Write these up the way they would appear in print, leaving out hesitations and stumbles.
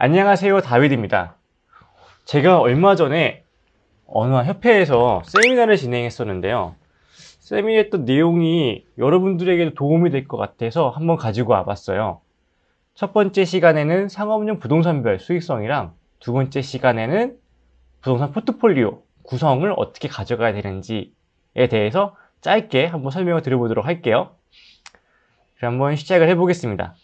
안녕하세요, 다윗입니다. 제가 얼마 전에 어느 협회에서 세미나를 진행했었는데요. 세미나했던 내용이 여러분들에게도 도움이 될 것 같아서 한번 가지고 와봤어요. 첫 번째 시간에는 상업용 부동산별 수익성이랑 두 번째 시간에는 부동산 포트폴리오 구성을 어떻게 가져가야 되는지에 대해서 짧게 한번 설명을 드려보도록 할게요. 그럼 한번 시작을 해보겠습니다.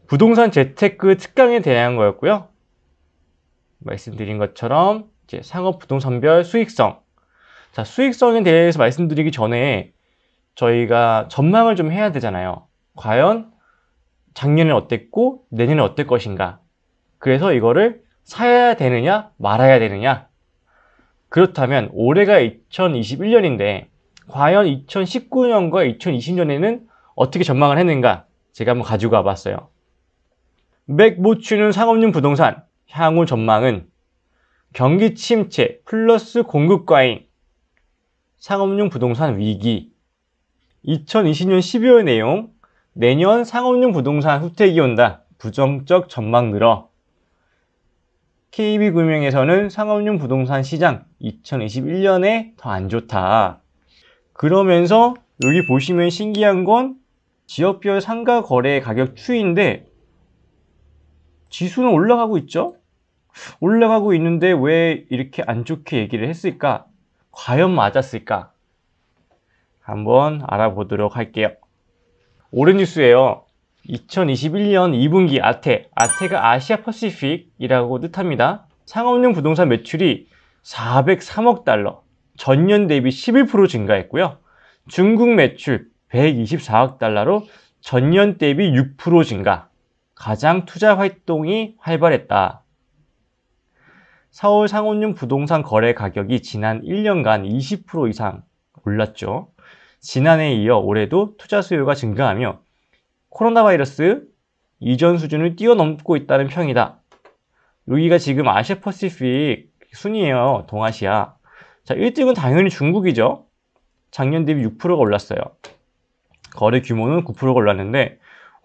부동산 재테크 특강에 대한 거였고요. 말씀드린 것처럼 이제 상업 부동산별 수익성. 자, 수익성에 대해서 말씀드리기 전에 저희가 전망을 좀 해야 되잖아요. 과연 작년에 어땠고 내년에 어떨 것인가. 그래서 이거를 사야 되느냐 말아야 되느냐. 그렇다면 올해가 2021년인데 과연 2019년과 2020년에는 어떻게 전망을 했는가 제가 한번 가지고 와봤어요. 맥 모추는 상업용 부동산 향후 전망은 경기 침체 플러스 공급 과잉 상업용 부동산 위기 2020년 12월 내용 내년 상업용 부동산 후퇴기 온다 부정적 전망 늘어 KB금융에서는 상업용 부동산 시장 2021년에 더 안 좋다. 그러면서 여기 보시면 신기한 건 지역별 상가 거래 가격 추이인데 지수는 올라가고 있죠? 올라가고 있는데 왜 이렇게 안 좋게 얘기를 했을까? 과연 맞았을까? 한번 알아보도록 할게요. 올해 뉴스예요. 2021년 2분기 아태가 아시아 퍼시픽이라고 뜻합니다. 상업용 부동산 매출이 403억 달러, 전년 대비 11% 증가했고요. 중국 매출 124억 달러로 전년 대비 6% 증가. 가장 투자 활동이 활발했다. 서울 상업용 부동산 거래 가격이 지난 1년간 20% 이상 올랐죠. 지난해에 이어 올해도 투자 수요가 증가하며 코로나 바이러스 이전 수준을 뛰어넘고 있다는 평이다. 여기가 지금 아시아 퍼시픽 순위예요. 동아시아. 자, 1등은 당연히 중국이죠. 작년 대비 6%가 올랐어요. 거래 규모는 9%가 올랐는데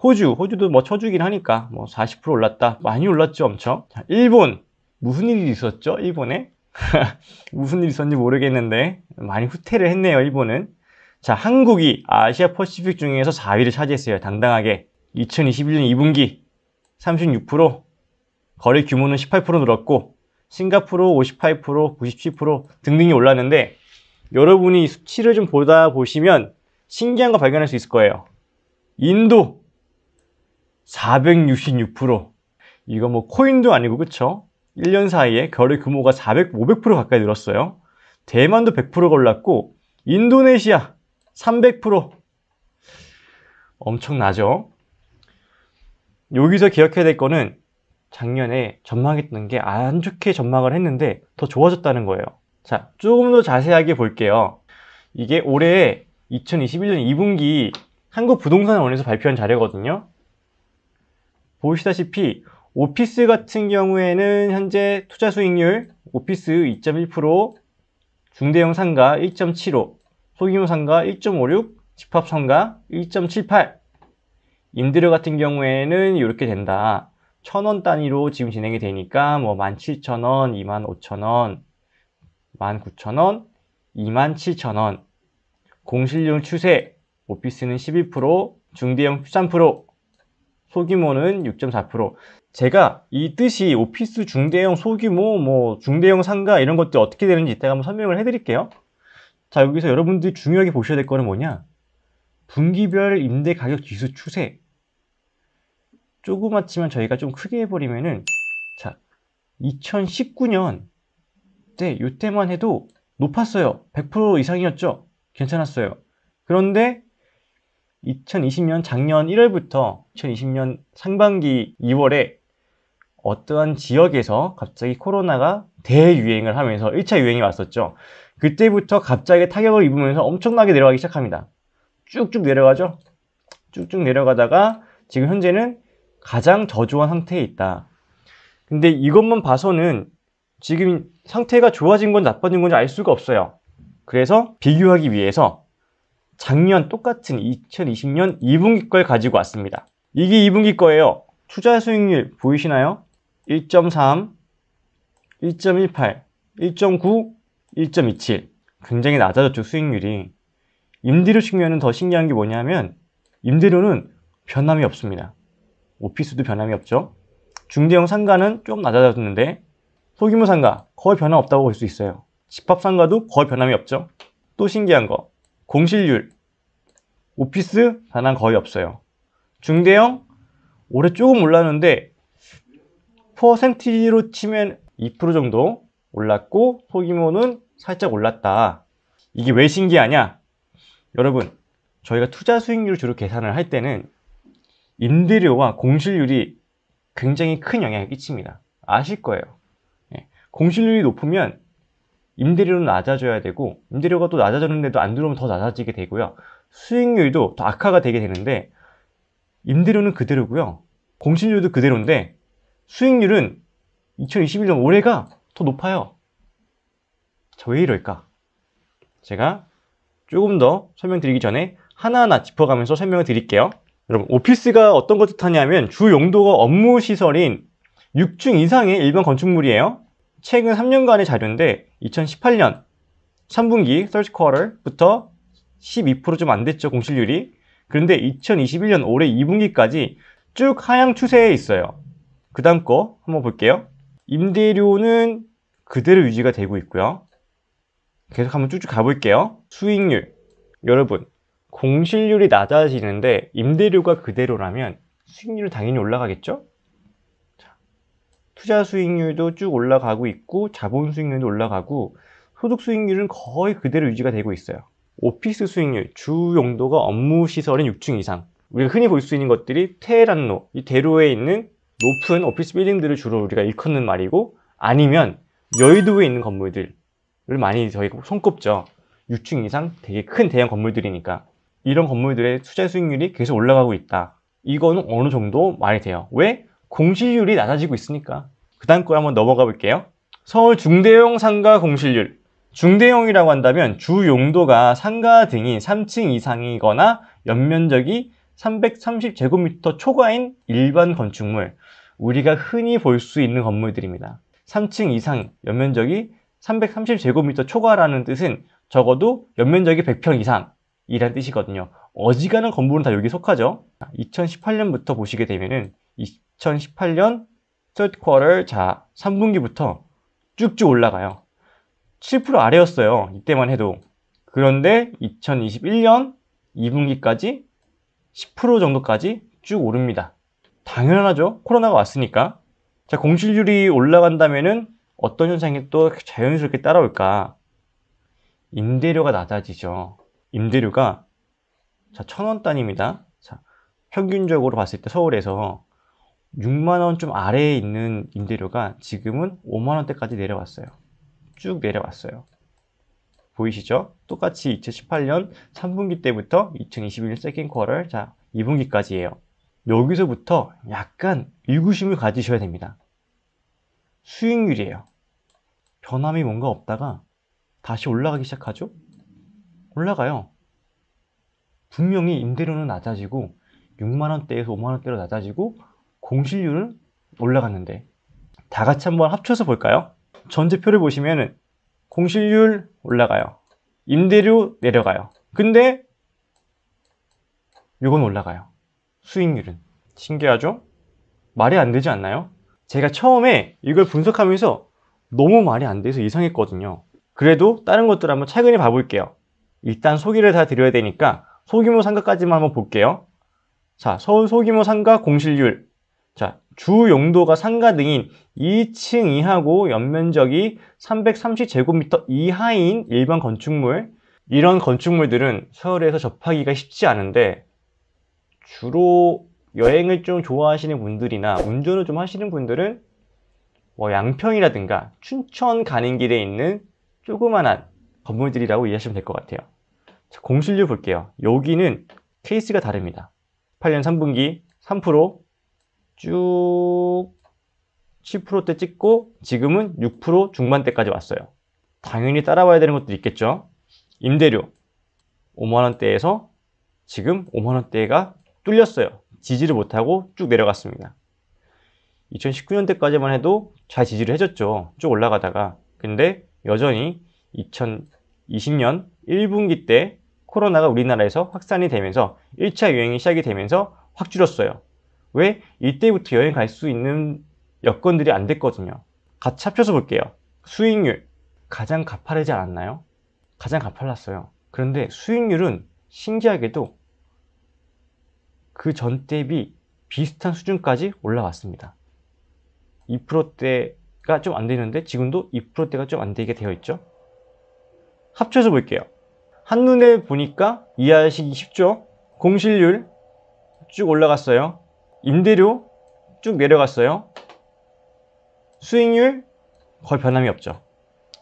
호주도 뭐 쳐주긴 하니까 뭐 40% 올랐다. 많이 올랐죠, 엄청. 자, 일본. 무슨 일이 있었죠, 일본에? 무슨 일이 있었는지 모르겠는데 많이 후퇴를 했네요, 일본은. 자, 한국이 아시아 퍼시픽 중에서 4위를 차지했어요, 당당하게. 2021년 2분기 36%, 거래 규모는 18% 늘었고 싱가포르 58%, 97% 등등이 올랐는데 여러분이 수치를 좀 보다 보시면 신기한 거 발견할 수 있을 거예요. 인도 466%. 이거 뭐 코인도 아니고 그쵸? 1년 사이에 거래 규모가 500% 가까이 늘었어요. 대만도 100%가 올랐고 인도네시아 300%. 엄청나죠? 여기서 기억해야 될 거는 작년에 전망했던 게 안 좋게 전망을 했는데 더 좋아졌다는 거예요. 자, 조금 더 자세하게 볼게요. 이게 올해 2021년 2분기 한국부동산원에서 발표한 자료거든요. 보시다시피 오피스 같은 경우에는 현재 투자 수익률 오피스 2.1%, 중대형 상가 1.75, 소규모 상가 1.56, 집합 상가 1.78. 임대료 같은 경우에는 이렇게 된다. 1,000원 단위로 지금 진행이 되니까 뭐 17,000원, 25,000원, 19,000원, 27,000원. 공실률 추세 오피스는 11%, 중대형 13%, 소규모는 6.4%. 제가 이 뜻이 오피스, 중대형, 소규모, 뭐 중대형 상가 이런 것들 어떻게 되는지 이따가 한번 설명을 해드릴게요. 자, 여기서 여러분들이 중요하게 보셔야 될 거는 뭐냐? 분기별 임대 가격 지수 추세. 조그맣지만 저희가 좀 크게 해버리면은 자, 2019년 때 이때만 해도 높았어요. 100% 이상이었죠. 괜찮았어요. 그런데 2020년 작년 1월부터 2020년 상반기 2월에 어떠한 지역에서 갑자기 코로나가 대유행을 하면서 1차 유행이 왔었죠. 그때부터 갑자기 타격을 입으면서 엄청나게 내려가기 시작합니다. 쭉쭉 내려가죠. 쭉쭉 내려가다가 지금 현재는 가장 저조한 상태에 있다. 근데 이것만 봐서는 지금 상태가 좋아진 건 나빠진 건지 알 수가 없어요. 그래서 비교하기 위해서 작년 똑같은 2020년 2분기 걸 가지고 왔습니다. 이게 2분기 거예요. 투자 수익률 보이시나요? 1.3, 1.18, 1.9, 1.27. 굉장히 낮아졌죠, 수익률이. 임대료 측면은 더 신기한 게 뭐냐면 임대료는 변함이 없습니다. 오피스도 변함이 없죠. 중대형 상가는 좀 낮아졌는데 소규모 상가 거의 변함 없다고 볼 수 있어요. 집합 상가도 거의 변함이 없죠. 또 신기한 거, 공실률, 오피스 변함 거의 없어요. 중대형 올해 조금 올랐는데 퍼센티지로 치면 2% 정도 올랐고 소규모는 살짝 올랐다. 이게 왜 신기하냐? 여러분, 저희가 투자 수익률을 주로 계산을 할 때는 임대료와 공실률이 굉장히 큰 영향을 끼칩니다. 아실 거예요. 공실률이 높으면 임대료는 낮아져야 되고 임대료가 또 낮아졌는데도 안 들어오면 더 낮아지게 되고요. 수익률도 더 악화가 되게 되는데 임대료는 그대로고요. 공실률도 그대로인데 수익률은 2021년 올해가 더 높아요. 자, 왜 이럴까? 제가 조금 더 설명드리기 전에 하나하나 짚어가면서 설명을 드릴게요. 여러분, 오피스가 어떤 걸 뜻하냐면 주 용도가 업무 시설인 6층 이상의 일반 건축물이에요. 최근 3년간의 자료인데 2018년 3분기 third quarter부터 12% 좀 안 됐죠, 공실률이. 그런데 2021년 올해 2분기까지 쭉 하향 추세에 있어요. 그 다음 거 한번 볼게요. 임대료는 그대로 유지가 되고 있고요. 계속 한번 쭉쭉 가볼게요. 수익률, 여러분, 공실률이 낮아지는데 임대료가 그대로라면 수익률은 당연히 올라가겠죠? 투자 수익률도 쭉 올라가고 있고 자본 수익률도 올라가고 소득 수익률은 거의 그대로 유지가 되고 있어요. 오피스 수익률, 주 용도가 업무 시설인 6층 이상. 우리가 흔히 볼 수 있는 것들이 테헤란로, 이 대로에 있는 높은 오피스 빌딩들을 주로 우리가 일컫는 말이고, 아니면 여의도에 있는 건물들을 많이 저희가 손꼽죠. 6층 이상 되게 큰 대형 건물들이니까. 이런 건물들의 투자 수익률이 계속 올라가고 있다. 이거는 어느 정도 말이 돼요. 왜? 공실률이 낮아지고 있으니까. 그 다음 거 한번 넘어가 볼게요. 서울 중대형 상가 공실률. 중대형이라고 한다면 주 용도가 상가 등이 3층 이상이거나 연면적이 330제곱미터 초과인 일반 건축물, 우리가 흔히 볼 수 있는 건물들입니다. 3층 이상 연면적이 330제곱미터 초과라는 뜻은 적어도 연면적이 100평 이상이라는 뜻이거든요. 어지간한 건물은 다 여기 속하죠. 2018년부터 보시게 되면은 2018년 third quarter, 자 3분기부터 쭉쭉 올라가요. 7% 아래였어요. 이때만 해도. 그런데 2021년 2분기까지 10% 정도까지 쭉 오릅니다. 당연하죠. 코로나가 왔으니까. 자, 공실률이 올라간다면은 어떤 현상이 또 자연스럽게 따라올까? 임대료가 낮아지죠. 임대료가 자, 1,000원 단위입니다. 자, 평균적으로 봤을 때 서울에서 6만원 좀 아래에 있는 임대료가 지금은 5만원대까지 내려왔어요. 쭉 내려왔어요. 보이시죠? 똑같이 2018년 3분기 때부터 2021년 세컨드 쿼터, 자 2분기까지예요. 여기서부터 약간 의구심을 가지셔야 됩니다. 수익률이에요. 변함이 뭔가 없다가 다시 올라가기 시작하죠? 올라가요. 분명히 임대료는 낮아지고 6만원대에서 5만원대로 낮아지고 공실률은 올라갔는데 다 같이 한번 합쳐서 볼까요? 전체표를 보시면 공실률 올라가요. 임대료 내려가요. 근데 이건 올라가요. 수익률은. 신기하죠? 말이 안 되지 않나요? 제가 처음에 이걸 분석하면서 너무 말이 안 돼서 이상했거든요. 그래도 다른 것들 한번 차근히 봐볼게요. 일단 소개를 다 드려야 되니까 소규모 상가까지만 한번 볼게요. 자, 서울 소규모 상가 공실률. 자, 주 용도가 상가 등인 2층 이하고 연면적이 330제곱미터 이하인 일반 건축물, 이런 건축물들은 서울에서 접하기가 쉽지 않은데 주로 여행을 좀 좋아하시는 분들이나 운전을 좀 하시는 분들은 뭐 양평이라든가 춘천 가는 길에 있는 조그만한 건물들이라고 이해하시면 될 것 같아요. 자, 공실률 볼게요. 여기는 케이스가 다릅니다. 8년 3분기 3%, 쭉 7%대 찍고 지금은 6% 중반대까지 왔어요. 당연히 따라와야 되는 것도 있겠죠. 임대료 5만원대에서 지금 5만원대가 뚫렸어요. 지지를 못하고 쭉 내려갔습니다. 2019년대까지만 해도 잘 지지를 해줬죠. 쭉 올라가다가. 근데 여전히 2020년 1분기 때 코로나가 우리나라에서 확산이 되면서 1차 유행이 시작이 되면서 확 줄었어요. 왜? 이때부터 여행 갈 수 있는 여건들이 안 됐거든요. 같이 합쳐서 볼게요. 수익률 가장 가파르지 않았나요? 가장 가팔랐어요. 그런데 수익률은 신기하게도 그 전 대비 비슷한 수준까지 올라왔습니다. 2%대가 좀 안 되는데 지금도 2%대가 좀 안 되게 되어 있죠. 합쳐서 볼게요. 한눈에 보니까 이해하시기 쉽죠? 공실률 쭉 올라갔어요. 임대료 쭉 내려갔어요. 수익률 거의 변함이 없죠.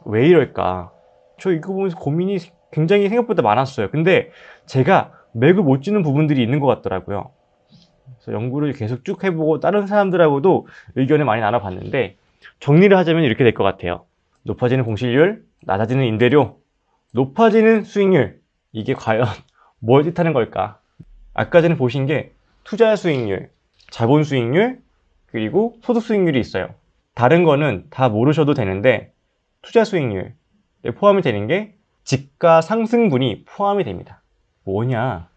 왜 이럴까? 저 이거 보면서 고민이 굉장히 생각보다 많았어요. 근데 제가 맥을 못 쥐는 부분들이 있는 것 같더라고요. 그래서 연구를 계속 쭉 해보고 다른 사람들하고도 의견을 많이 나눠봤는데 정리를 하자면 이렇게 될 것 같아요. 높아지는 공실률, 낮아지는 임대료, 높아지는 수익률. 이게 과연 뭘 뜻하는 걸까? 아까 전에 보신 게 투자 수익률, 자본 수익률, 그리고 소득 수익률이 있어요. 다른 거는 다 모르셔도 되는데 투자 수익률에 포함이 되는 게 지가 상승분이 포함이 됩니다. 뭐냐?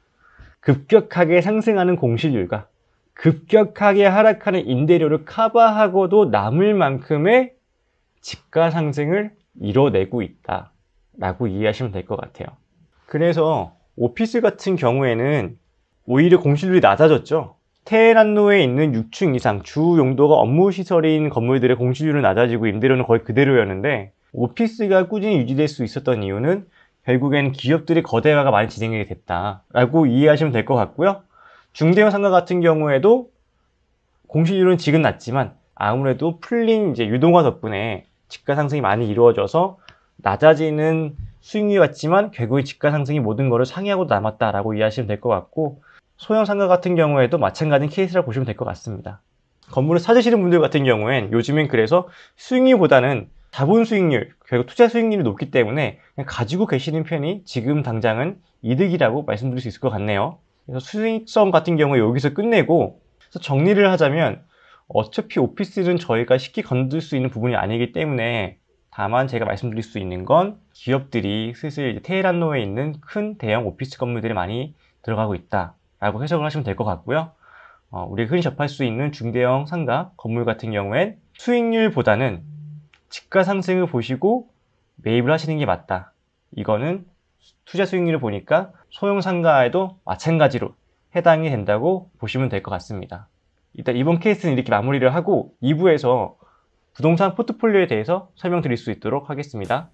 급격하게 상승하는 공실률과 급격하게 하락하는 임대료를 커버하고도 남을 만큼의 지가 상승을 이뤄내고 있다 라고 이해하시면 될 것 같아요. 그래서 오피스 같은 경우에는 오히려 공실률이 낮아졌죠. 테헤란로에 있는 6층 이상 주 용도가 업무 시설인 건물들의 공실률은 낮아지고 임대료는 거의 그대로였는데 오피스가 꾸준히 유지될 수 있었던 이유는 결국엔 기업들의 거대화가 많이 진행이 됐다라고 이해하시면 될 것 같고요. 중대형 상가 같은 경우에도 공실률은 지금 낮지만 아무래도 풀린 이제 유동화 덕분에 지가 상승이 많이 이루어져서 낮아지는 수익률 같지만 결국에 지가 상승이 모든 것을 상회하고 남았다라고 이해하시면 될 것 같고 소형 상가 같은 경우에도 마찬가지인 케이스라고 보시면 될 것 같습니다. 건물을 사주시는 분들 같은 경우엔 요즘엔 그래서 수익률보다는 자본 수익률, 결국 투자 수익률이 높기 때문에 그냥 가지고 계시는 편이 지금 당장은 이득이라고 말씀드릴 수 있을 것 같네요. 그래서 수익성 같은 경우에 여기서 끝내고 그래서 정리를 하자면 어차피 오피스는 저희가 쉽게 건들 수 있는 부분이 아니기 때문에 다만 제가 말씀드릴 수 있는 건 기업들이 슬슬 테헤란로에 있는 큰 대형 오피스 건물들이 많이 들어가고 있다 라고 해석을 하시면 될 것 같고요. 우리가 흔히 접할 수 있는 중대형 상가 건물 같은 경우엔 수익률보다는 지가 상승을 보시고 매입을 하시는 게 맞다. 이거는 투자 수익률을 보니까 소형 상가에도 마찬가지로 해당이 된다고 보시면 될 것 같습니다. 일단 이번 케이스는 이렇게 마무리를 하고 2부에서 부동산 포트폴리오에 대해서 설명드릴 수 있도록 하겠습니다.